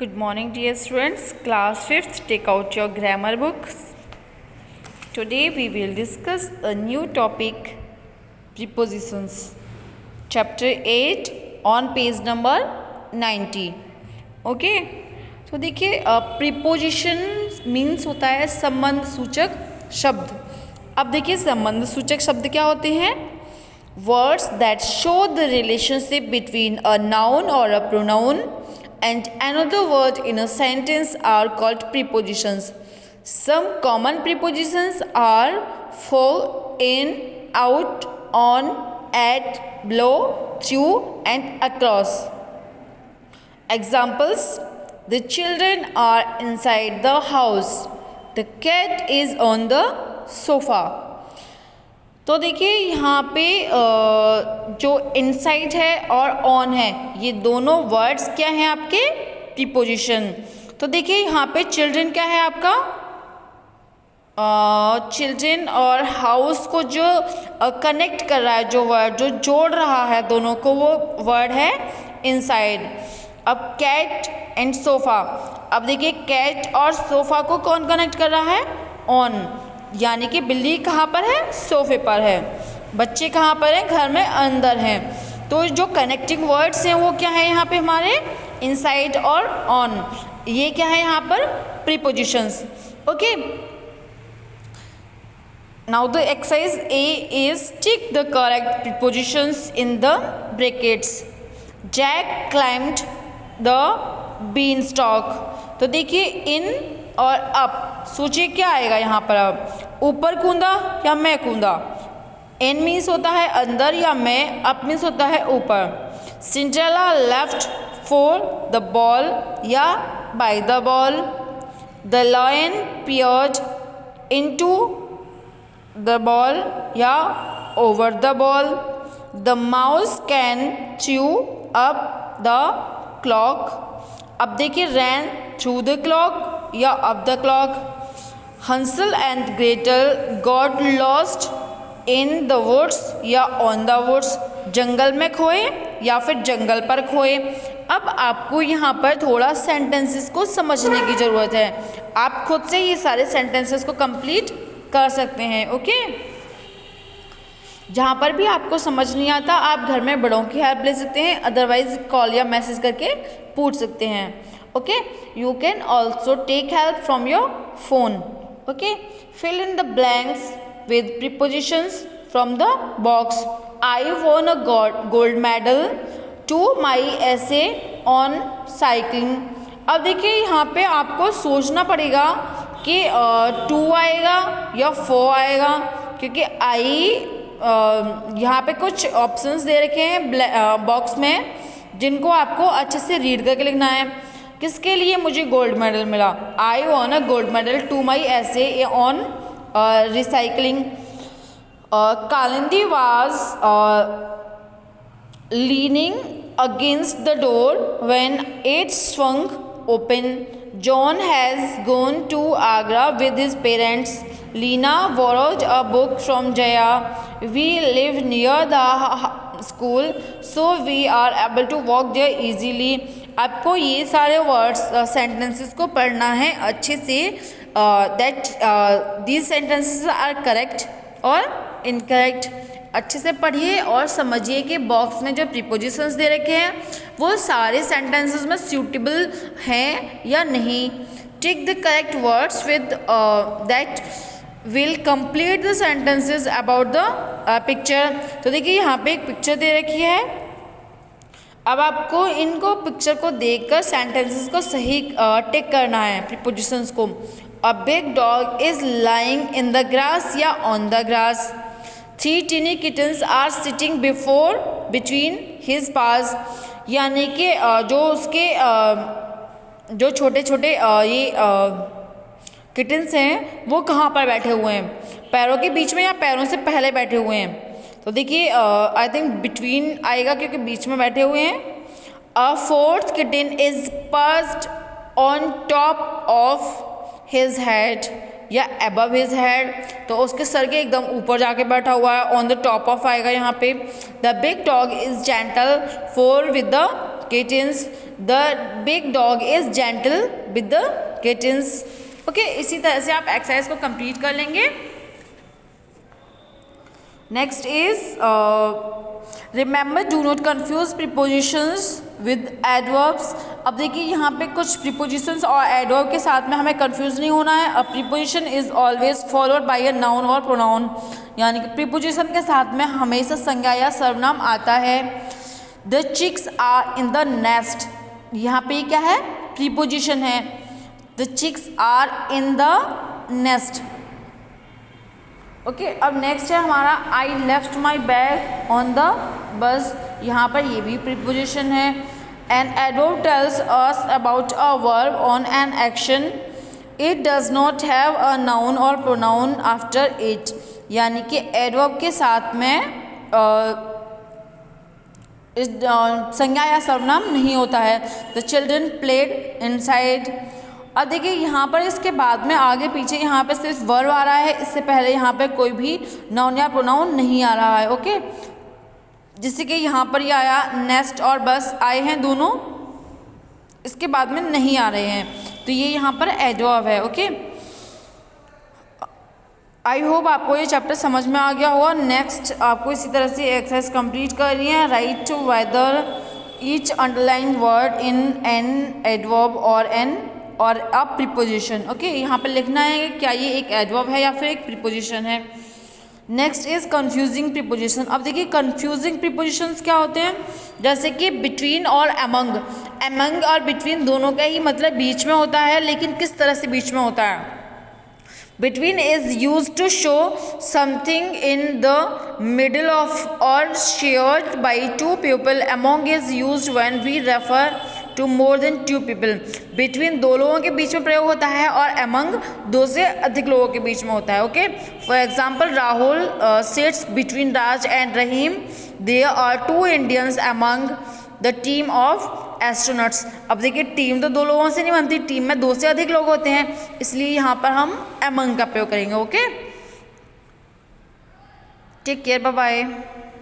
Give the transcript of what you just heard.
Good morning, dear students. Class 5th, take out your grammar books. Today we will discuss a new topic, prepositions. Chapter 8 on page number 90. Okay? तो देखिए preposition means होता है संबंध सूचक शब्द. अब देखिए संबंध सूचक शब्द क्या होते हैं? Words that show the relationship between a noun or a pronoun and another word in a sentence are called prepositions. Some common prepositions are for, in, out, on, at, below, through and across. Examples: the children are inside the house. The cat is on the sofa. तो देखिए यहाँ पे जो inside है और on है, ये दोनों वर्ड्स क्या हैं आपके? प्रीपोजिशन. तो देखिए यहाँ पे चिल्ड्रन क्या है आपका? चिल्ड्रन और हाउस को जो कनेक्ट कर रहा है, जो वर्ड जो जोड़ रहा है दोनों को, वो वर्ड है इनसाइड. अब कैट एंड सोफा. अब देखिए कैट और सोफा को कौन कनेक्ट कर रहा है? ऑन. यानी कि बिल्ली कहाँ पर है? सोफे पर है. बच्चे कहाँ पर हैं? घर में अंदर हैं. तो जो कनेक्टिंग वर्ड्स हैं वो क्या है यहाँ पे हमारे? इनसाइड और ऑन. ये क्या है यहाँ पर? Prepositions. Okay. Now the exercise A is tick the correct prepositions in the brackets. Jack climbed the bean stalk. तो देखिए इन और अप, सोचिए क्या आएगा यहाँ पर? अब ऊपर कूदा या मैं कूदा? इन मीन्स होता है अंदर या मैं, अप मीन्स होता है ऊपर. Cinderella left for the ball या by the ball. The lion peered into the ball या over the ball. The mouse can through up the clock. अब देखिए रैन थ्रू द क्लॉक या up the clock. Hansel and Gretel got lost in the woods या on the woods. जंगल में खोए या फिर जंगल पर खोए. अब आपको यहाँ पर थोड़ा सेंटेंसेस को समझने की ज़रूरत है. आप खुद से ये सारे सेंटेंसेस को कंप्लीट कर सकते हैं. ओके. जहाँ पर भी आपको समझ नहीं आता आप घर में बड़ों की हेल्प ले सकते हैं, अदरवाइज कॉल या मैसेज करके पूछ सकते हैं. Okay. You can also take help from your phone. Okay. Fill in the blanks with prepositions from the box. I won a gold medal to my ऐसे ऑन साइकिलिंग. अब देखिए यहाँ पे आपको सोचना पड़ेगा कि 2 आएगा या 4 आएगा, क्योंकि आई यहाँ पे कुछ ऑप्शंस दे रखे हैं बॉक्स में, जिनको आपको अच्छे से रीड करके लिखना है. किसके लिए मुझे गोल्ड मेडल मिला? I won a gold medal to my ऐसे on recycling. Kalindi was leaning against the door when it swung open. John has gone to Agra with his parents. Lina borrowed a book from Jaya. We live near the school, so we are able to walk there easily. आपको ये सारे words sentences को पढ़ना है अच्छे से. That these sentences are correct और incorrect. अच्छे से पढ़िए और समझिए कि बॉक्स में जो प्रीपोजिशंस दे रखे हैं वो सारे सेंटेंसेस में सूटेबल हैं या नहीं. टिक the correct words with that will complete the sentences about the picture. तो देखिए यहाँ पे एक पिक्चर दे रखी है. अब आपको इनको पिक्चर को देखकर सेंटेंसेस को सही टिक करना है, प्रीपोजिशंस को. A big dog is lying in the grass या on the grass. 3 teeny kittens are sitting between his paws. यानी कि जो उसके जो छोटे छोटे ये किटन्स हैं वो कहाँ पर बैठे हुए हैं? पैरों के बीच में या पैरों से पहले बैठे हुए हैं? तो देखिए आई थिंक बिटवीन आएगा, क्योंकि बीच में बैठे हुए हैं. अ 4th kitten is perched on top of his head या अबव हिज हेड. तो उसके सर के एकदम ऊपर जाके बैठा हुआ है. ऑन द टॉप ऑफ आएगा यहाँ पे. The big dog is gentle for with the kittens. The big dog is gentle with the kittens. Okay, इसी तरह से आप एक्सरसाइज को कंप्लीट कर लेंगे। Next is remember do not confuse prepositions with adverbs. अब देखिए यहाँ पे कुछ प्रीपोजिशंस और एडवर्ब के साथ में हमें कंफ्यूज नहीं होना है। अ preposition is always followed by a noun और प्रोनाउन, यानी कि प्रीपोजिशन के साथ में हमेशा संज्ञा या सर्वनाम आता है। The chicks are in the nest, यहाँ पे क्या है, प्रीपोजिशन है। The chicks are in the nest. Okay, अब नेक्स्ट है हमारा I left my bag on the bus, यहाँ पर ये भी प्रीपोजिशन है। An adverb tells us about a verb on an action, it does not have a noun और pronoun after it, यानी कि एडवर्ब के साथ में संज्ञा या सर्वनाम नहीं होता है। The children played inside. अब देखिए यहाँ पर इसके बाद में आगे पीछे यहाँ पे सिर्फ वर्ब आ रहा है, इससे पहले यहाँ पे कोई भी नाउन या प्रोनाउन नहीं आ रहा है। ओके, जिससे कि यहाँ पर ये आया नेस्ट और बस आए हैं दोनों, इसके बाद में नहीं आ रहे हैं, तो ये यहाँ पर एडवर्ब है। ओके, आई होप आपको ये चैप्टर समझ में आ गया होगा। नेक्स्ट आपको इसी तरह से एक्सरसाइज कंप्लीट करनी है। Right whether each underline word in an adverb और अ प्रीपोजिशन। ओके, यहाँ पर लिखना है क्या ये एक एडवर्ब है या फिर एक प्रीपोजिशन है। Next is confusing preposition. अब देखिए कंफ्यूजिंग प्रीपोजिशंस क्या होते हैं, जैसे कि बिटवीन और अमंग। अमंग और बिटवीन दोनों का ही मतलब बीच में होता है, लेकिन किस तरह से बीच में होता है। Between is used to show something in the middle of or shared by two people. Among is used when we refer to more than two people. Between दो लोगों के बीच में प्रयोग होता है और among दो से अधिक लोगों के बीच में होता है। Okay, for example Rahul sits between Raj and Rahim. There are two Indians among the team of astronauts. अब देखिए टीम तो दो लोगों से नहीं बनती, टीम में दो से अधिक लोग होते हैं, इसलिए यहाँ पर हम अमंग का प्रयोग करेंगे। Okay, take care, bye bye.